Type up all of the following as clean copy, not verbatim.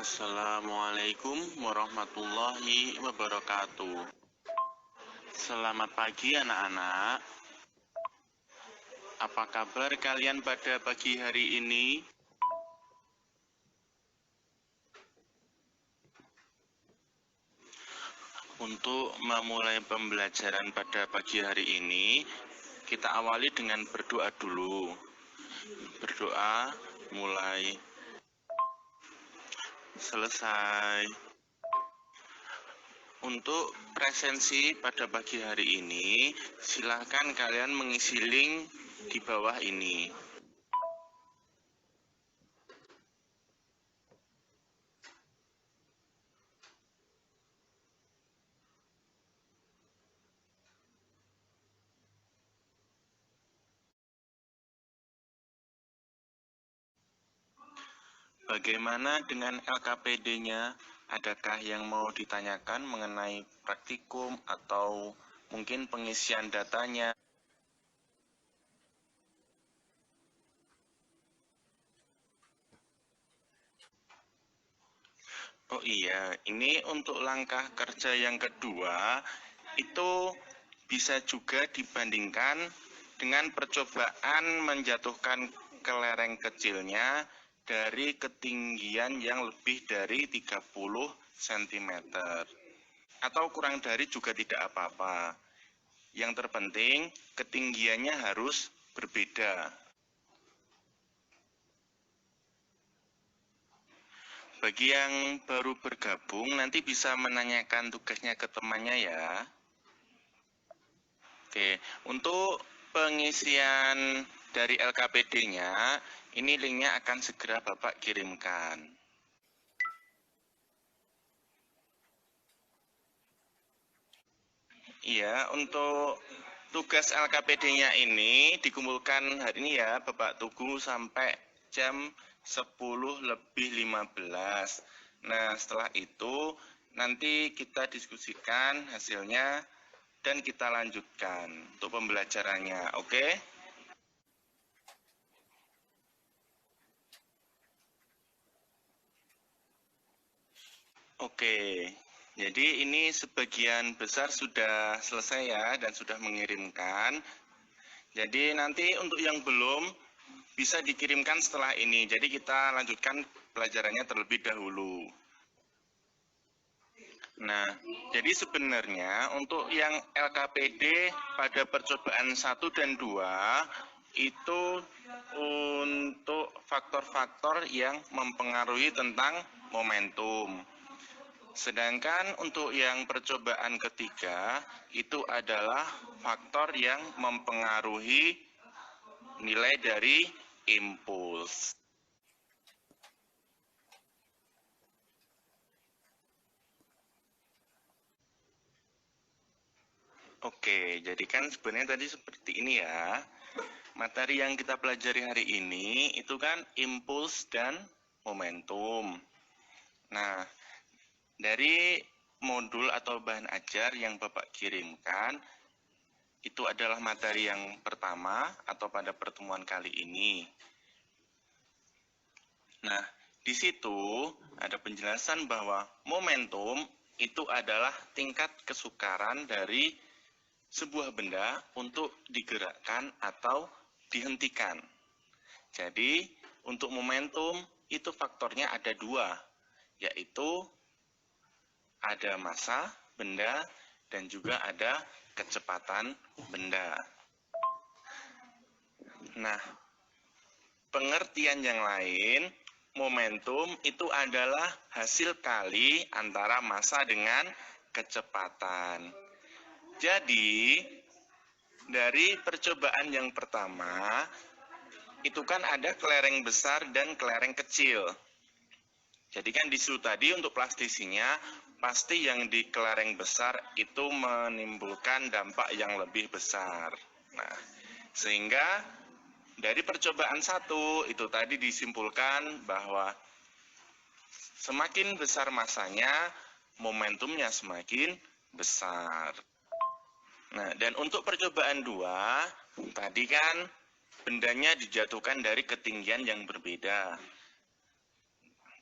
Assalamualaikum warahmatullahi wabarakatuh. Selamat pagi anak-anak. Apa kabar kalian pada pagi hari ini? Untuk memulai pembelajaran pada pagi hari ini, kita awali dengan berdoa dulu. Berdoa mulai selesai. Untuk presensi pada pagi hari ini, silahkan kalian mengisi link di bawah ini. Bagaimana dengan LKPD-nya? Adakah yang mau ditanyakan mengenai praktikum atau mungkin pengisian datanya? Oh iya, ini untuk langkah kerja yang kedua, itu bisa juga dibandingkan dengan percobaan menjatuhkan kelereng kecilnya dari ketinggian yang lebih dari 30 cm. Atau kurang dari juga tidak apa-apa. Yang terpenting, ketinggiannya harus berbeda. Bagi yang baru bergabung, nanti bisa menanyakan tugasnya ke temannya ya. Oke, untuk pengisian dari LKPD-nya, ini linknya akan segera Bapak kirimkan. Iya, untuk tugas LKPD-nya ini dikumpulkan hari ini ya, Bapak tunggu sampai jam 10:15. Nah, setelah itu nanti kita diskusikan hasilnya dan kita lanjutkan untuk pembelajarannya, oke? Oke, jadi ini sebagian besar sudah selesai ya dan sudah mengirimkan. Jadi nanti untuk yang belum bisa dikirimkan setelah ini. Jadi kita lanjutkan pelajarannya terlebih dahulu. Nah, jadi sebenarnya untuk yang LKPD pada percobaan 1 dan 2 itu untuk faktor-faktor yang mempengaruhi tentang momentum. Sedangkan untuk yang percobaan ketiga itu adalah faktor yang mempengaruhi nilai dari impuls. Oke, jadi kan sebenarnya tadi seperti ini ya. Materi yang kita pelajari hari ini itu kan impuls dan momentum. Nah, dari modul atau bahan ajar yang Bapak kirimkan, itu adalah materi yang pertama atau pada pertemuan kali ini. Nah, di situ ada penjelasan bahwa momentum itu adalah tingkat kesukaran dari sebuah benda untuk digerakkan atau dihentikan. Jadi, untuk momentum itu faktornya ada dua, yaitu ada massa benda dan juga ada kecepatan benda. Nah, pengertian yang lain, momentum itu adalah hasil kali antara massa dengan kecepatan. Jadi, dari percobaan yang pertama, itu kan ada kelereng besar dan kelereng kecil. Jadi kan di situ tadi untuk plastisinya, pasti yang di kelereng besar itu menimbulkan dampak yang lebih besar. Nah, sehingga dari percobaan 1 itu tadi disimpulkan bahwa semakin besar massanya, momentumnya semakin besar. Nah, dan untuk percobaan 2, tadi kan bendanya dijatuhkan dari ketinggian yang berbeda.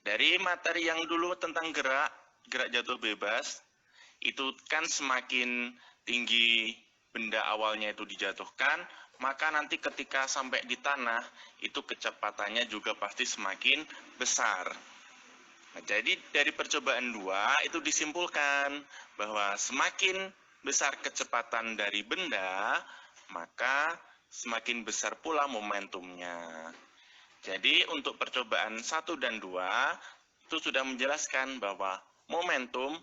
Dari materi yang dulu tentang gerak jatuh bebas, itu kan semakin tinggi benda awalnya itu dijatuhkan, maka nanti ketika sampai di tanah, itu kecepatannya juga pasti semakin besar. Nah, jadi dari percobaan 2 itu disimpulkan bahwa semakin besar kecepatan dari benda, maka semakin besar pula momentumnya. Jadi untuk percobaan 1 dan 2 itu sudah menjelaskan bahwa momentum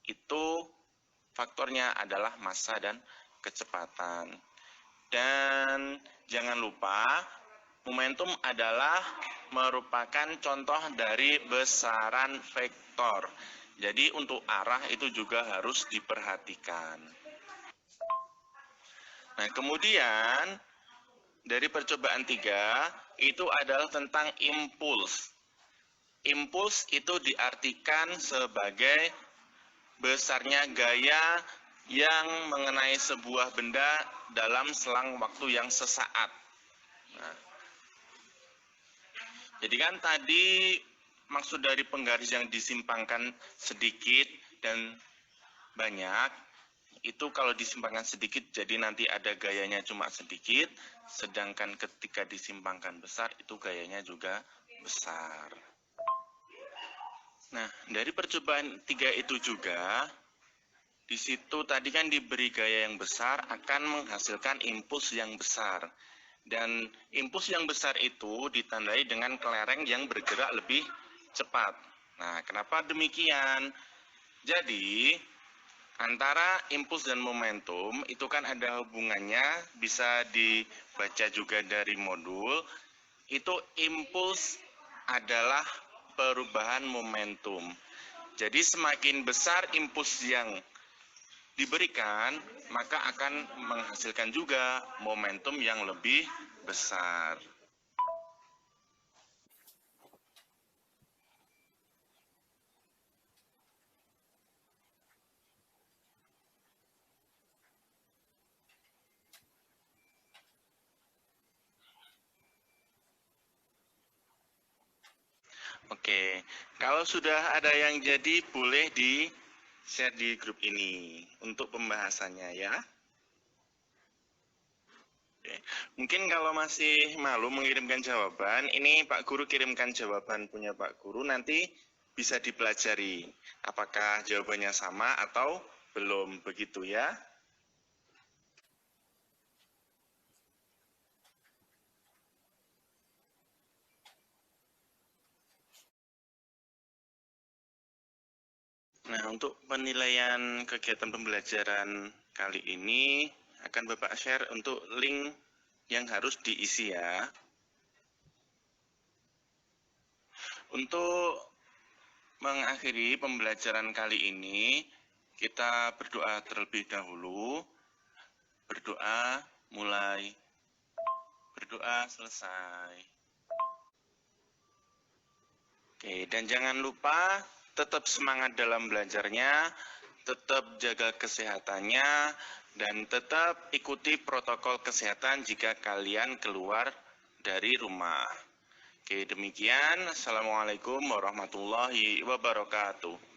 itu faktornya adalah massa dan kecepatan. Dan jangan lupa momentum adalah merupakan contoh dari besaran vektor. Jadi untuk arah itu juga harus diperhatikan. Nah, kemudian dari percobaan 3 itu adalah tentang impuls. Impuls itu diartikan sebagai besarnya gaya yang mengenai sebuah benda dalam selang waktu yang sesaat. Nah, jadi kan tadi maksud dari penggaris yang disimpangkan sedikit dan banyak, itu kalau disimpangkan sedikit jadi nanti ada gayanya cuma sedikit, sedangkan ketika disimpangkan besar itu gayanya juga besar. Nah, dari percobaan 3 itu juga, di situ tadi kan diberi gaya yang besar akan menghasilkan impuls yang besar. Dan impuls yang besar itu ditandai dengan kelereng yang bergerak lebih cepat. Nah, kenapa demikian? Jadi, antara impuls dan momentum itu kan ada hubungannya, bisa dibaca juga dari modul. Itu impuls adalah perubahan momentum. Jadi semakin besar impuls yang diberikan, maka akan menghasilkan juga momentum yang lebih besar. Oke, kalau sudah ada yang jadi, boleh di-share di grup ini untuk pembahasannya ya. Oke. Mungkin kalau masih malu mengirimkan jawaban, ini Pak Guru kirimkan jawaban punya Pak Guru, nanti bisa dipelajari apakah jawabannya sama atau belum, begitu ya. Nah, untuk penilaian kegiatan pembelajaran kali ini akan Bapak share untuk link yang harus diisi ya. Untuk mengakhiri pembelajaran kali ini, kita berdoa terlebih dahulu. Berdoa mulai, berdoa selesai. Oke, dan jangan lupa tetap semangat dalam belajarnya, tetap jaga kesehatannya, dan tetap ikuti protokol kesehatan jika kalian keluar dari rumah. Oke, demikian. Assalamualaikum warahmatullahi wabarakatuh.